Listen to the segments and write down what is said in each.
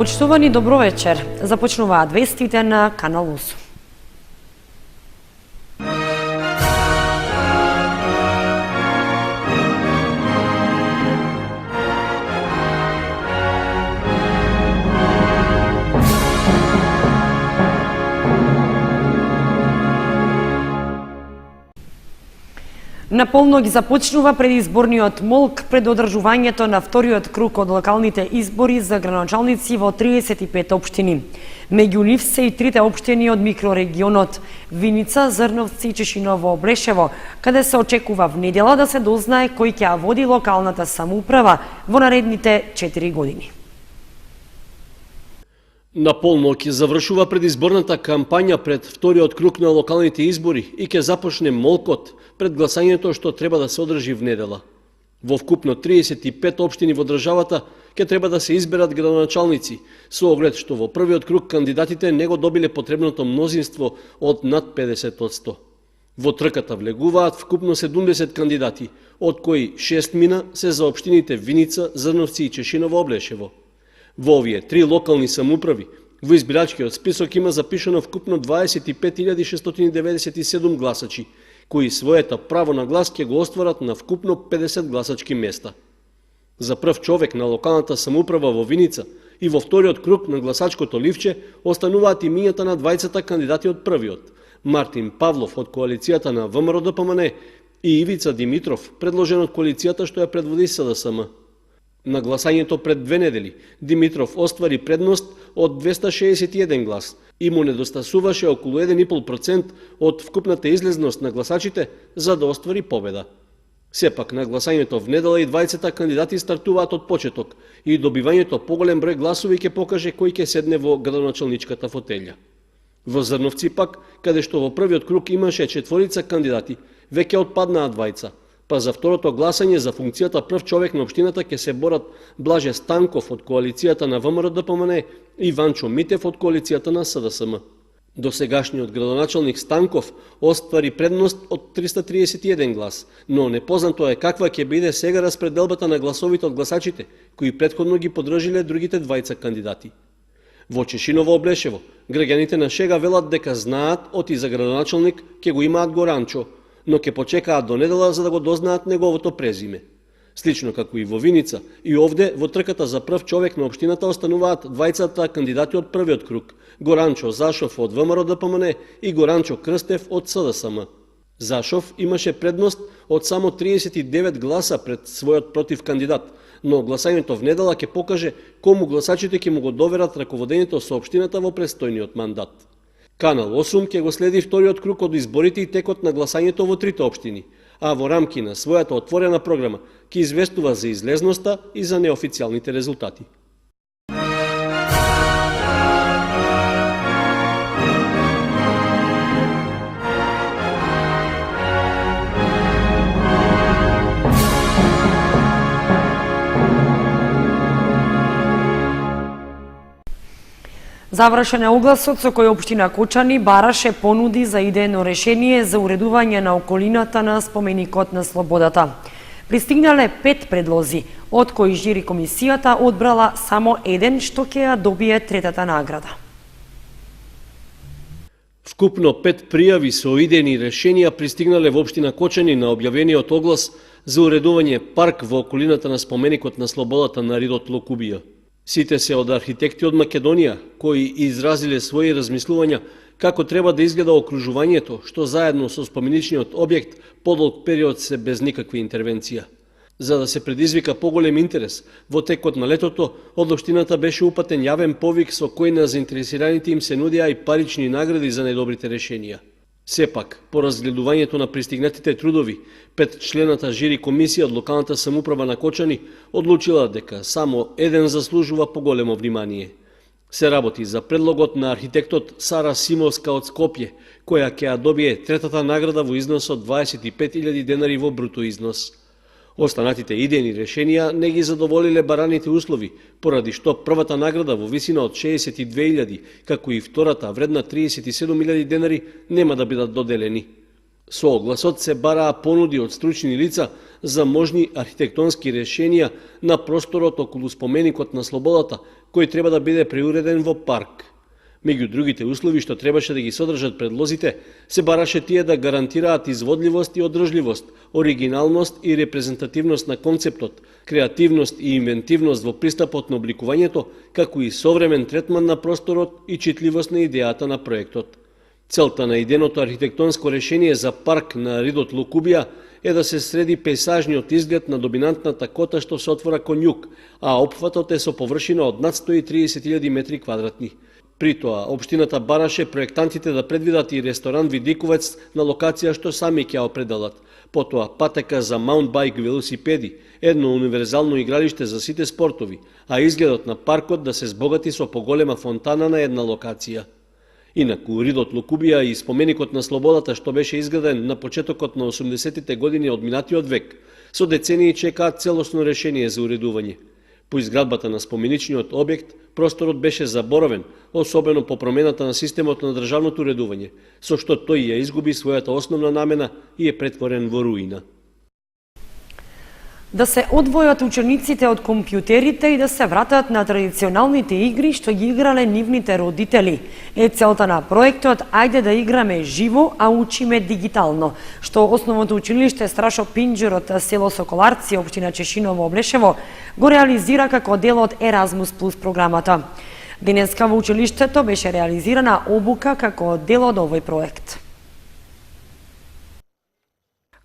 Почитувани, добро вечер. Започнуваат вестите на Канал УС. Наполно ги започнува предизборниот молк пред одржувањето на вториот круг од локалните избори за градоначалници во 35 општини. Меѓу нив се и трите општини од микрорегионот Виница, Зрновци и Чешиново Облешево, каде се очекува в недела да се дознае кој ќе води локалната самоуправа во наредните 4 години. Наполно ќе завршува предизборната кампања пред вториот круг на локалните избори и ќе започне молкот пред гласањето што треба да се одржи в недела. Во вкупно 35 општини во државата ќе треба да се изберат градоначалници, со оглед што во првиот круг кандидатите не го добиле потребното мнозинство од над 50%. Во трката влегуваат вкупно 70 кандидати, од кои 6 мина се за општините Виница, Зрновци и Чешиново Облешево. Во овие три локални самоуправи, во избирачкиот список има запишано вкупно 25.697 гласачи, кои своето право на глас ќе го остварат на вкупно 50 гласачки места. За прв човек на локалната самоуправа во Виница и во вториот круг на гласачкото ливче остануваат имињата на двајцата кандидати од првиот: Мартин Павлов од коалицијата на ВМРО-ДПМН и Ивица Димитров, предложен од коалицијата што ја предводи СДСМ. На гласањето пред 2 недели Димитров оствари предност од 261 глас и му недостасуваше околу 1,5% од вкупната излезност на гласачите за да оствари победа. Сепак на гласањето в недела и двајцата кандидати стартуваат од почеток и добивањето поголем број гласови ќе покаже кој ќе седне во градоначалничката фотелја. Во Зрновци пак, каде што во првиот круг имаше 4 кандидати, веќе отпаднаа двајца. Па за второто гласање за функцијата прв човек на општината ќе се борат Блаже Станков од коалицијата на ВМРО-ДПМН и Ванчо Митев од коалицијата на СДСМ. Досегашниот градоначалник Станков оствари предност од 331 глас, но непознато е каква ќе биде сега распределбата на гласовите од гласачите, кои претходно ги поддржиле другите двајца кандидати. Во Чешиново Облешево, граѓаните на шега велат дека знаат оти за градоначалник ќе го имаат Горанчо, но ќе почекаат до недела за да го дознаат неговото презиме. Слично како и во Виница, и овде во трката за прв човек на општината остануваат двајцата кандидати од првиот круг: Горанчо Зашов од ВМРО-ДПМН и Горанчо Крстев од СДСМ. Зашов имаше предност од само 39 гласа пред својот против кандидат, но гласањето в недела ќе покаже кому гласачите ќе му го доверат раководењето со општината во престојниот мандат. Канал 8 ќе го следи вториот круг од изборите и текот на гласањето во трите општини, а во рамки на својата отворена програма ќе известува за излезноста и за неофицијалните резултати. Завршен е огласот со кој општина Кочани бараше понуди за идејно решение за уредување на околината на споменикот на слободата. Пристигнале 5 предлози, од кои жири комисијата одбрала само еден, што ќе ја добие третата награда. Вкупно 5 пријави со идејни решенија пристигнале во општина Кочани на објавениот оглас за уредување парк во околината на споменикот на слободата на Ридот Локубија. Сите се од архитекти од Македонија, кои изразиле своји размислувања како треба да изгледа окружувањето, што заедно со споменичниот објект подолг период се без никаква интервенција. За да се предизвика поголем интерес, во текот на летото од општината беше упатен јавен повик со кој на заинтересираните им се нудија и парични награди за најдобрите решенија. Сепак, по разгледувањето на пристигнатите трудови, 5-члената жири комисија од локалната самоуправа на Кочани одлучила дека само еден заслужува поголемо внимание. Се работи за предлогот на архитектот Сара Симовска од Скопје, која ќе ја добие третата награда во износ од 25.000 денари во бруто износ. Останатите идејни решенија не ги задоволиле бараните услови, поради што првата награда во висина од 62.000, како и втората вредна 37.000 денари нема да бидат доделени. Со огласот се бараа понуди од стручни лица за можни архитектонски решенија на просторот околу споменикот на слободата, кој треба да биде преуреден во парк. Меѓу другите услови што требаше да ги содржат предлозите, се бараше тие да гарантираат изводливост и одржливост, оригиналност и репрезентативност на концептот, креативност и инвентивност во пристапот на обликувањето, како и современ третман на просторот и читливост на идејата на проектот. Целта на иденото архитектонско решение за парк на Ридот Лукубија е да се среди пейсажниот изглед на доминантната кота што се отвора кон југ, а опфатот е со површина од над 130.000 метри квадратни. При тоа, општината бараше проектантите да предвидат и ресторан Видиковец на локација што сами ќе определат. Потоа патека за маунтбајк велосипеди, едно универзално игралиште за сите спортови, а изгледот на паркот да се збогати со поголема фонтана на една локација. Инаку, Ридот Лукубија и споменикот на слободата што беше изграден на почетокот на 80-тите години од минатиот век, со децении чекаат целосно решение за уредување. По изградбата на споменичниот објект, просторот беше заборавен, особено по промената на системот на државното уредување, со што тој ја изгуби својата основна намена и е претворен во руина. Да се одвојат учениците од компјутерите и да се вратат на традиционалните игри што ги играле нивните родители. Е целта на проектот "Ајде да играме живо, а учиме дигитално", што основното училиште Страшо Пинџер од село Соколарци, општина Чешиново, Облешево, го реализира како дел од Еразмус плюс програмата. Денеска во училиштето беше реализирана обука како дел од овој проект.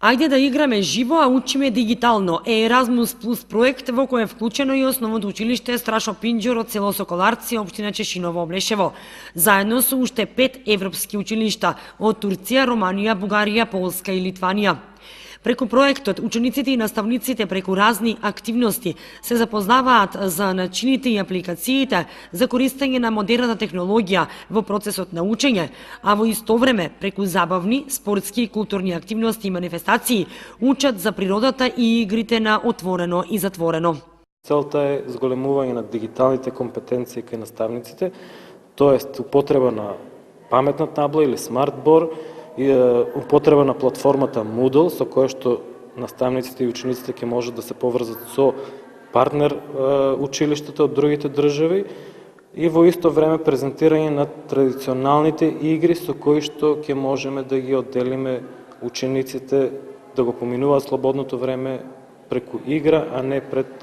Ајде да играме живо, а учиме дигитално е Еразмус плюс проект во кој е вклучено и основното училиште Страшо Пинџер од село Соколарци, општина Чешиново, Облешево, заедно со уште 5 европски училишта од Турција, Романија, Бугарија, Полска и Литванија. Преку проектот, учениците и наставниците преку разни активности се запознаваат за начините и апликациите за користење на модерната технологија во процесот на учење, а во исто време, преку забавни, спортски и културни активности и манифестации, учат за природата и игрите на отворено и затворено. Целта е зголемување на дигиталните компетенции кај наставниците, тоест употреба на паметна табла или смартбор, употреба на платформата Moodle, со која што наставниците и учениците ќе можат да се поврзат со партнер училиштата од другите држави и во исто време презентирање на традиционалните игри со кои што ќе можеме да ги одделиме учениците да го поминуваат слободното време преку игра, а не пред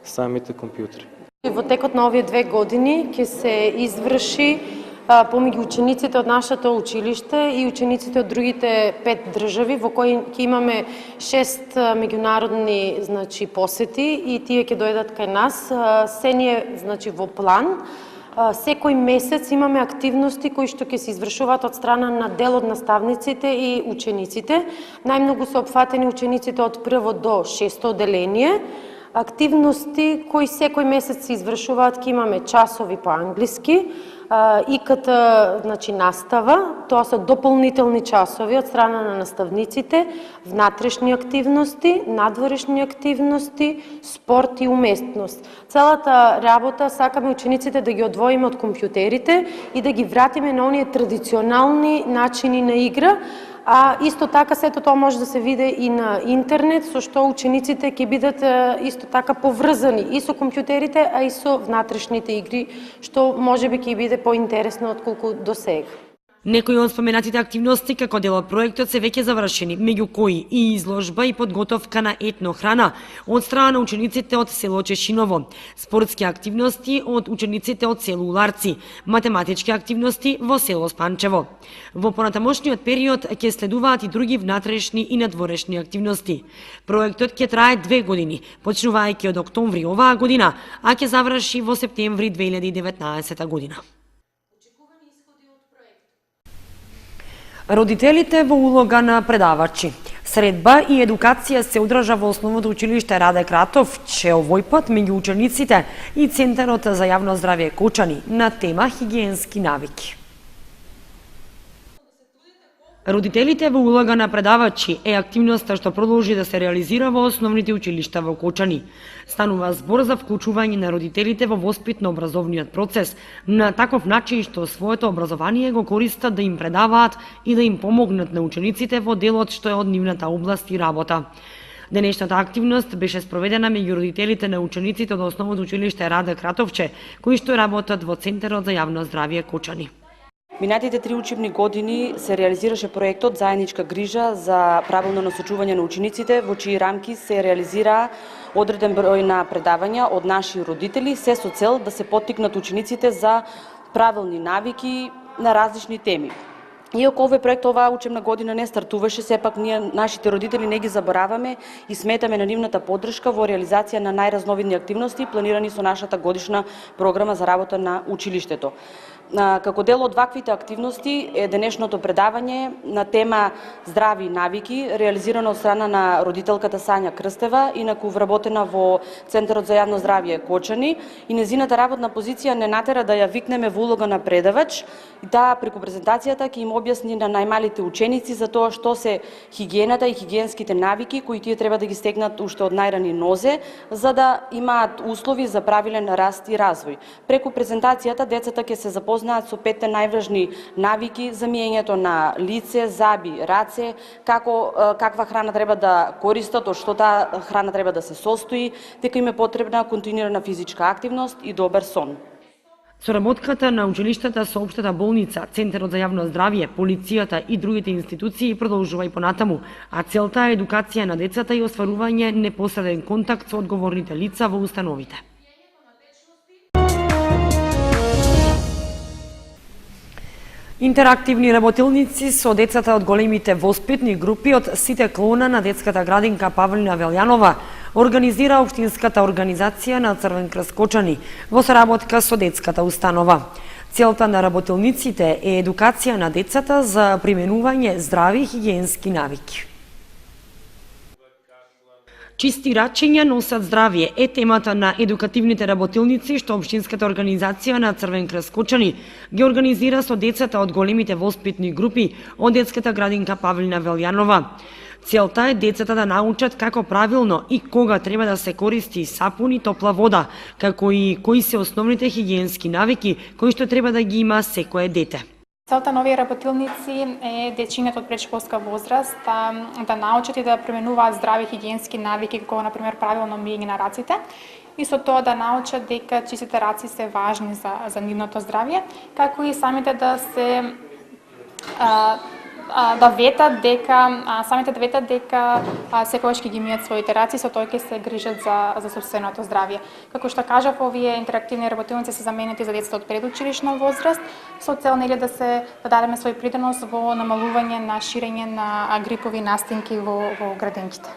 самите компјутери. Во текот на овие 2 години ќе се изврши помеѓу учениците од нашето училиште и учениците од другите 5 држави, во кои ќе имаме 6 меѓународни посети и тие ќе дојдат кај нас. Се ни е во план. Секој месец имаме активности кои што ќе се извршуваат од страна на дел од наставниците и учениците. Најмногу се опфатени учениците од 1 до 6 оделение. Активности кои секој месец се извршуваат, ќе имаме часови по англиски, ИКТ настава, тоа се дополнителни часови од страна на наставниците, внатрешни активности, надворешни активности, спорт и уместност. Целата работа сакаме учениците да ги одвоиме од компјутерите и да ги вратиме на оние традиционални начини на игра, а исто така сето тоа може да се види и на интернет, со што учениците ќе бидат исто така поврзани и со компјутерите, а и со внатрешните игри, што можеби ќе биде поинтересно отколку до сега. Некои од споменатите активности како дел од проектот се веќе завршени, меѓу кои и изложба и подготовка на етнохрана од страна на учениците од село Чешиново, спортски активности од учениците од село Уларци, математички активности во село Спанчево. Во понатамошниот период ќе следуваат и други внатрешни и надворешни активности. Проектот ќе трае 2 години, почнувајќи од октомври оваа година, а ќе заврши во септември 2019 година. Родителите во улога на предавачи. Средба и едукација се одржа во основното училиште Раде Кратов, че овој пат меѓу учениците и Центарот за јавно здравје Кочани на тема хигиенски навики. Родителите во улога на предавачи е активноста што продолжи да се реализира во основните училишта во Кочани. Станува збор за вклучување на родителите во воспитно-образовниот процес на таков начин што своето образование го користат да им предаваат и да им помогнат на учениците во делот што е од нивната област и работа. Денешната активност беше спроведена меѓу родителите на учениците од Основното училиште Рада Кратовче, кои што работат во Центарот за јавно здравје Кочани. Минатите 3 учебни години се реализираше проектот Заедничка грижа за правилно насочување на учениците, во чии рамки се реализира одреден број на предавања од наши родители, се со цел да се поттикнат учениците за правилни навики на различни теми. Иако овој проект оваа учебна година не стартуваше, сепак ние нашите родители не ги забораваме и сметаме на нивната поддршка во реализација на најразновидни активности планирани со нашата годишна програма за работа на училиштето. Како дел од ваквите активности е денешното предавање на тема здрави навики, реализирано од страна на родителката Сања Крстева, инаку вработена во Центарот за јавно здравје Кочани, и незината работна позиција не натера да ја викнеме во улога на предавач, и таа преку презентацијата ќе им објасни на најмалите ученици за тоа што се хигиената и хигиенските навики кои тие треба да ги стекнат уште од најрани нозе, за да имаат услови за правилен раст и развој. Преку презентацијата децата ќе се запознаат со 5 најважни навики за миењето на лице, заби, раце, каква храна треба да користат, од што таа храна треба да се состои, дека им е потребна континуирана физичка активност и добар сон. Соработката на училиштата со Општата болница, Центарот за јавно здравје, полицијата и другите институции продолжува и понатаму, а целта е едукација на децата и остварување непосреден контакт со одговорните лица во установите. Интерактивни работилници со децата од големите воспитни групи од сите клона на детската градинка Павлина Велјанова организира Општинската организација на Црвен крст Кочани во соработка со детската установа. Целта на работилниците е едукација на децата за применување здрави хигиенски навики. Чисти рачења носат здравје е темата на едукативните работилници што Општинската организација на Црвен крст Кочани ги организира со децата од големите воспитни групи од детската градинка Павлина Велјанова. Целта е децата да научат како правилно и кога треба да се користи сапун и топла вода, како и кои се основните хигиенски навики кои што треба да ги има секое дете. Целта на овие работилници е дечињата од предшколска возраст да научат и да применуваат здрави хигиенски навики, како например правилно миење на раците, и со тоа да научат дека чистите раци се важни за нивното здравје, како и самите да се ветат дека секогаш ќе ги мијат своите раци, со тоа ќе се грижат за сопственото здравје. Како што кажав, овие интерактивни работилници се заменети за децата од предучилишна возраст, со цел да дадеме свој придонос во намалување на ширење на грипови настинки во градинките.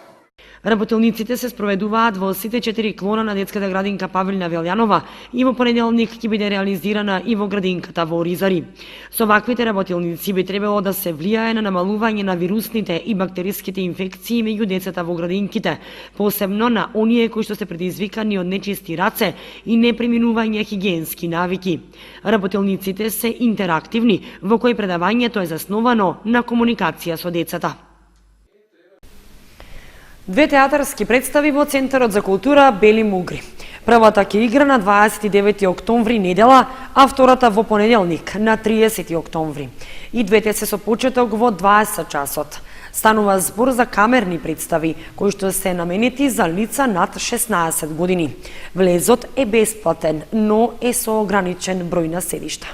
Работилниците се спроведуваат во сите 4 клона на детската градинка Павлина Велјанова и во понеделник ќе биде реализирана и во градинката во Оризари. Со ваквите работилници би требало да се влијае на намалување на вирусните и бактериските инфекции меѓу децата во градинките, посебно на оние кои што се предизвикани од нечисти раце и неприминување хигиенски навики. Работилниците се интерактивни, во кои предавањето е засновано на комуникација со децата. Две театарски представи во Центарот за култура Бели Мугри. Првата ќе игра на 29 октомври недела, а втората во понеделник на 30 октомври. И двете се со почеток во 20 часот. Станува збор за камерни представи, кои што се наменети за лица над 16 години. Влезот е бесплатен, но е со ограничен број на седишта.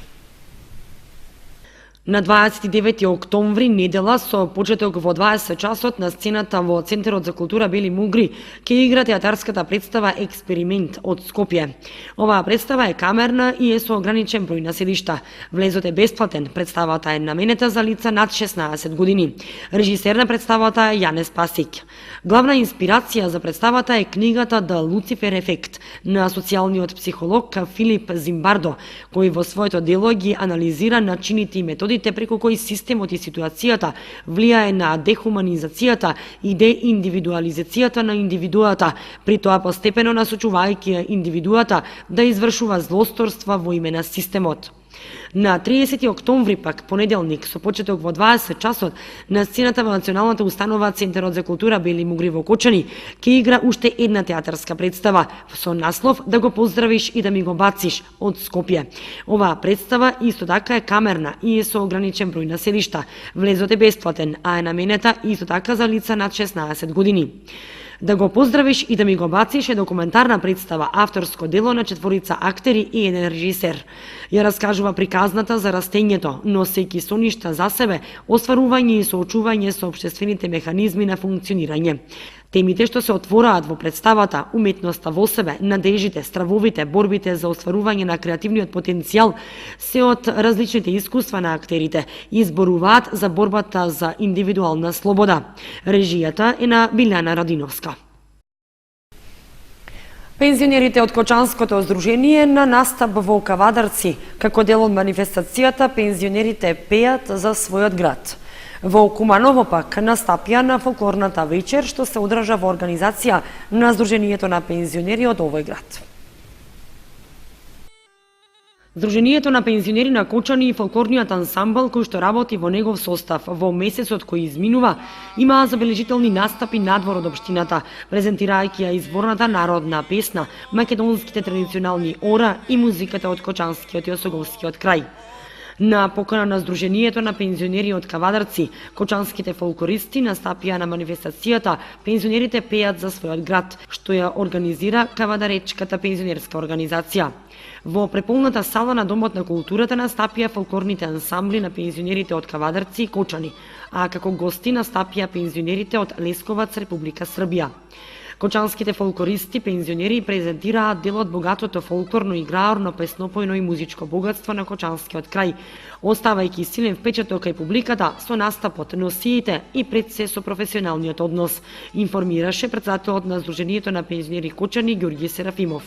На 29 октомври недела со почеток во 20 часот на сцената во Центарот за култура Бели Мугри ќе игра театарската представа Експеримент од Скопје. Оваа представа е камерна и е со ограничен број на седишта. Влезот е бесплатен, представата е наменета за лица над 16 години. Режисер на представата е Јанес Пасик. Главна инспирација за представата е книгата The Lucifer Effect на социјалниот психолог Филип Зимбардо, кој во своето дело ги анализира начините и методите преку кои системот и ситуацијата влијае на дехуманизацијата и деиндивидуализацијата на индивидуата, при тоа постепено насочувајќи индивидуата да извршува злосторства во име на системот. На 30 октомври пак, понеделник, со почеток во 20 часот, на сцената во Националната установа Центарот за култура Бели Мугри во Кочани, ќе игра уште една театарска представа со наслов Да го поздравиш и да ми го бациш од Скопје. Оваа представа исто така е камерна и е со ограничен број на седишта. Влезот е бесплатен, а е наменета исто така за лица над 16 години. Да го поздравиш и да ми го бациш е документарна представа, авторско дело на четворица актери и еден режисер. Ја раскажува приказната за растењето, носејќи со ништа за себе, остварување и соочување со општествените механизми на функционирање. Темите што се отвораат во представата, уметноста во себе, надежите, стравовите, борбите за остварување на креативниот потенцијал, се од различните искуства на актерите и изборуваат за борбата за индивидуална слобода. Режијата е на Билјана Радиновска. Пензионерите од Кочанското здружение на настап во Кавадарци. Како дел од манифестацијата, пензионерите пеат за својот град. Во Куманово пак настапија на фолклорната вечер, што се одржа во организација на Сдруженијето на пензионери од овој град. Сдруженијето на пензионери на Кочани и фолклорниот ансамбл кој што работи во негов состав во месецот кој изминува, имаа забележителни настапи надвор од општината, презентирајќи ја изворната народна песна, македонските традиционални ора и музиката од Кочанскиот и Осоговскиот крај. На покана на Сдруженијето на пензионери од Кавадарци, кочанските фолклористи настапија на манифестацијата "Пензионерите пеат за својот град", што ја организира Кавадаречката пензионерска организација. Во преполната сала на Домот на културата настапија фолклорните ансамбли на пензионерите од Кавадарци и Кочани, а како гости настапија пензионерите од Лесковац, Република Србија. Кочанските фолклористи пензионери презентираат дел од богатото фолклорно, играорно, песнопојно и музичко богатство на Кочанскиот крај, оставајќи силен впечаток кај публиката со настапот, носиите и пред се со професионалниот однос, информираше претседателот на Сдруженијето на пензионери Кочани Ѓорѓе Серафимов.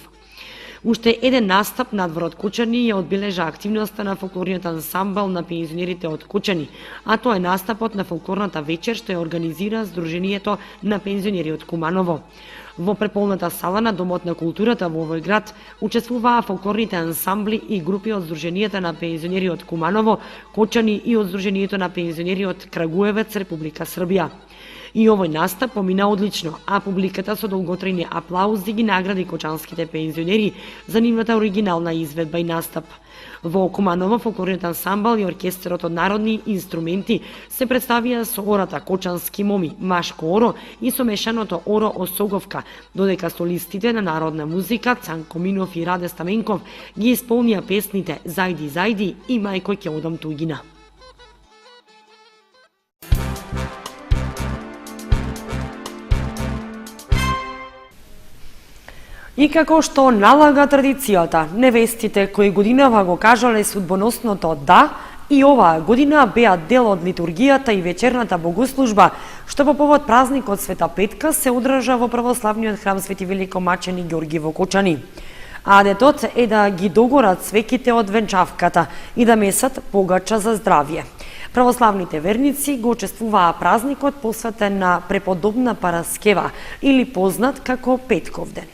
Уште еден настап надвор од Кочани ја одбележа активноста на фолклорниот ансамбл на пензионерите од Кочани, а тоа е настапот на фолклорната вечер што ја организира Сдруженијето на пензионери од Куманово. Во преполната сала на Домот на културата во овој град учествуваа фолклорните ансамбли и групи од Сдруженијата на пензионери од Куманово, Кочани и од Сдруженијето на пензионери од Крагуевец, Република Србија. И овој настап помина одлично, а публиката со долготрајни аплаузи ги награди кочанските пензионери за нивната оригинална изведба и настап. Во Куманово фолклорниот ансамбл и оркестерот од народни инструменти се представија со ората Кочански моми, машко оро и со мешаното оро Осоговка, додека солистите на народна музика Цанко Минов и Раде Стаменков ги исполнија песните Зајди, зајди и Мајко ќе одам туѓина. И како што налага традицијата, невестите кои годинава го кажале судбоносното да, и оваа година беа дел од литургијата и вечерната богослужба, што по повод празникот Света Петка се одржа во православниот храм Свети Великомачени Ѓорги во Кочани. Адетот е да ги догорат свеките од венчавката и да месат погача за здравје. Православните верници го учествуваа празникот посветен на преподобна Параскева или познат како Петков ден.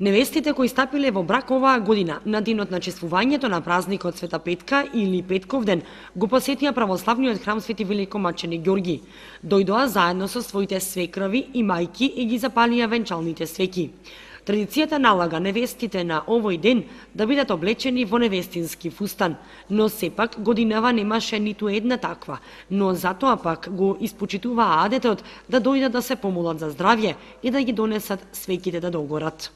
Невестите кои стапиле во брак оваа година на денот на чествувањето на празникот Света Петка или Петков ден го посетија православниот храм Свети Великомачени Ѓорги. Дојдоа заедно со своите свекрови и мајки и ги запалија венчалните свеќи. Традицијата налага невестите на овој ден да бидат облечени во невестински фустан, но сепак годинава немаше ниту една таква, но затоа пак го испочитуваа адетот да дојдат да се помолат за здравје и да ги донесат свеќите да догорат.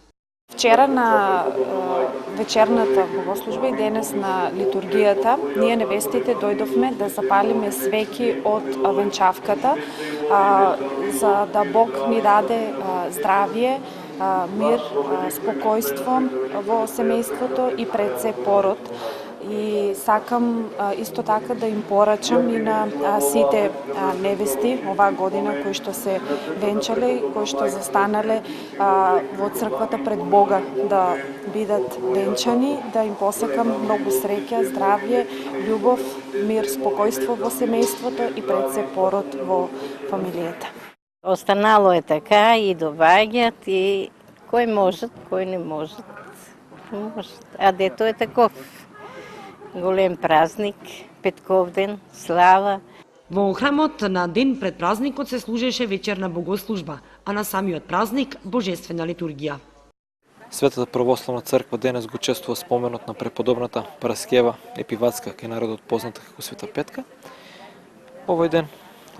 Вчера на вечерната богослужба и денес на литургијата, ние невестите дојдовме да запалиме свеќи од венчавката, за да Бог ни даде здравје, мир, спокојство во семејството и пред се пород. И сакам исто така да им порачам и на сите невести оваа година кои што се венчале, кои што застанале во црквата пред Бога да бидат венчани, да им посакам многу среќа, здравје, љубов, мир, спокојство во семејството и пред се пород во фамилијата. Останало е така и доваѓат и кој можат, кој не можат. А дето е таков. Голем празник, Петков ден, слава. Во храмот на ден пред празникот се служеше вечерна богослужба, а на самиот празник божествена литургија. Светата православна црква денес го чествува споменот на преподобната Параскева Епиватска, кај народот позната како Света Петка. Овој ден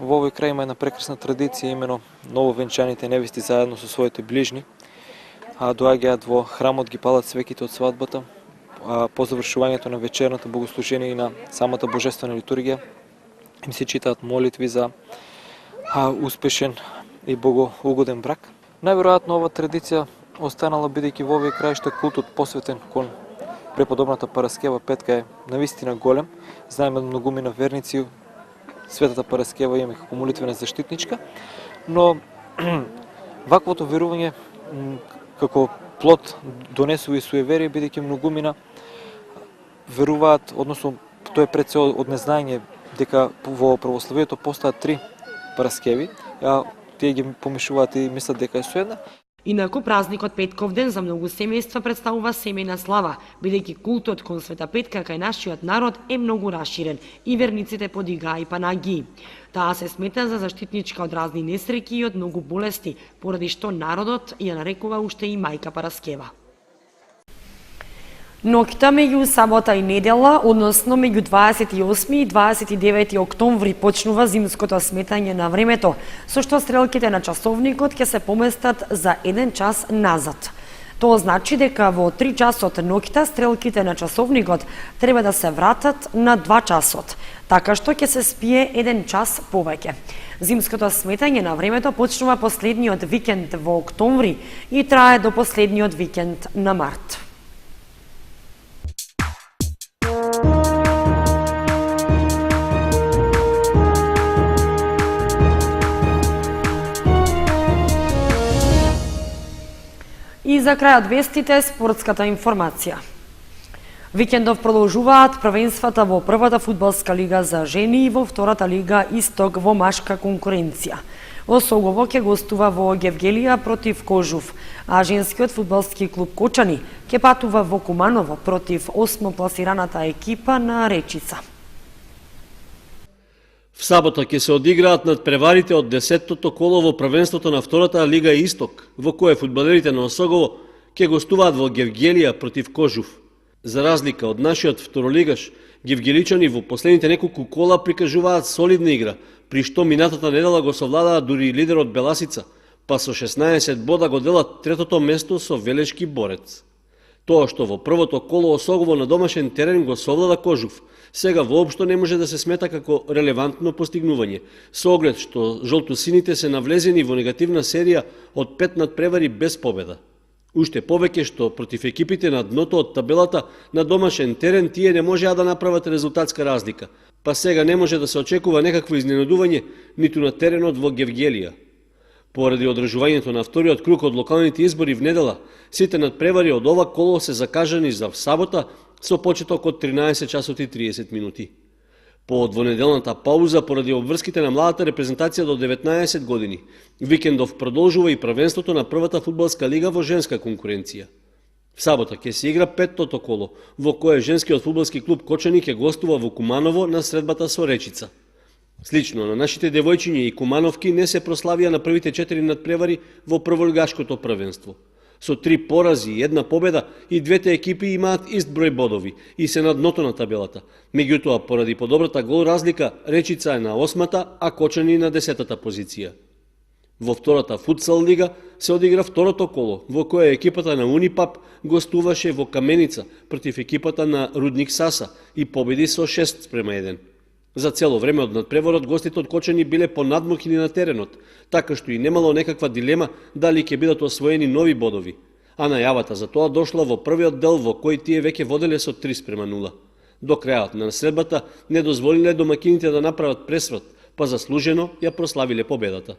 во овој крај има една прекрасна традиција, имено нововенчаните невести заедно со своите ближни доаѓаат во храмот, ги палат свеките од свадбата, по завршувањето на вечерната богослужение и на самата божествена литургија им се читаат молитви за успешен и богоугоден брак. Најверојатно ова традиција останала бидејќи во овие краишта култот посветен кон преподобната Параскева Петка е навистина голем. Знаеме многумина верници Светата Параскева има како молитвена заштитничка, но ваквото верување како плод донесува и суеверие, бидејќи многумина веруваат, односно тоа е пред се од незнање дека во православието постојат 3 Параскеви, а тие ги помешуваат и мислат дека е со една. Инаку празникот Петковден за многу семејства представува семејна слава, бидејќи култот кон Света Петка кај нашиот народ е многу раширен и верниците подигаа и панагии. Таа се смета за заштитничка од разни несреќи и од многу болести, поради што народот ја нарекува уште и мајка Параскева. Ноќта меѓу сабота и недела, односно меѓу 28 и 29 октомври, почнува зимското сметање на времето, со што стрелките на часовникот ќе се поместат за 1 час назад. Тоа значи дека во 3 часот ноќта стрелките на часовникот треба да се вратат на 2 часот, така што ќе се спие 1 час повеќе. Зимското сметање на времето почнува последниот викенд во октомври и трае до последниот викенд на март. И за крајот вестите, спортската информација. Викендов продолжуваат првенствата во првата фудбалска лига за жени и во втората лига Исток во машка конкуренција. Осогово ќе гостува во Гевгелија против Кожув, а женскиот фудбалски клуб Кочани ќе патува во Куманово против 8 пласираната екипа на Речица. В сабота ќе се одиграат надпреварите од 10-тото коло во првенството на втората лига Исток, во кое фудбалерите на Осогово ќе гостуваат во Гевгелија против Кожув. За разлика од нашиот второлигаш, гевгеличани во последните неколку кола прикажуваат солидна игра, при што минатата недела го совладаа дури и лидерот Беласица, па со 16 бода го делат третото место со Велешки Борец. Тоа што во првото коло Осогово на домашен терен го совлада Кожув, сега воопшто не може да се смета како релевантно постигнување, со оглед што жолтосините се навлезени во негативна серија од 5 надпревари без победа. Уште повеќе што против екипите на дното од табелата на домашен терен тие не можеа да направат резултатска разлика, па сега не може да се очекува некакво изненадување ниту на теренот во Гевгелија. Поради одржувањето на вториот круг од локалните избори в недела, сите надпревари од ова коло се закажани за сабота со почеток од 13 часот и 30 минути. По двонеделната пауза поради обврските на младата репрезентација до 19 години, викендов продолжува и првенството на првата фудбалска лига во женска конкуренција. В сабота ќе се игра 5-тото коло, во кое женскиот фудбалски клуб Кочани ќе гостува во Куманово на средбата со Речица. Слично на нашите девојчиња и кумановки не се прославија на првите 4 надпревари во прволигашкото првенство. Со 3 порази и 1 победа и двете екипи имаат ист број бодови и се на дното на табелата. Меѓутоа, поради подобрата гол разлика, Речица е на 8-та, а Кочани на 10-та позиција. Во втората футсал лига се одигра второто коло, во кое екипата на Унипап гостуваше во Каменица против екипата на Рудник Саса и победи со 6:1. За цело време од надпреварот гостите од Кочани биле понадмогни на теренот, така што и немало некаква дилема дали ќе бидат освоени нови бодови, а најавата за тоа дошла во првиот дел во кој тие веќе воделе со 3:0. До крајот на средбата не дозволиле домакините да направат пресврат, па заслужено ја прославиле победата.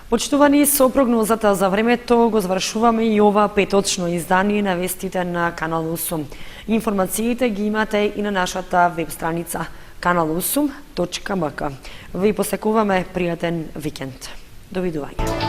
Почитувани, со прогнозата за времето го завршуваме и ова петочно издание на вестите на Канал 8. Информациите ги имате и на нашата веб страница kanal8.mk. Ви посекуваме пријатен викенд. Довидување.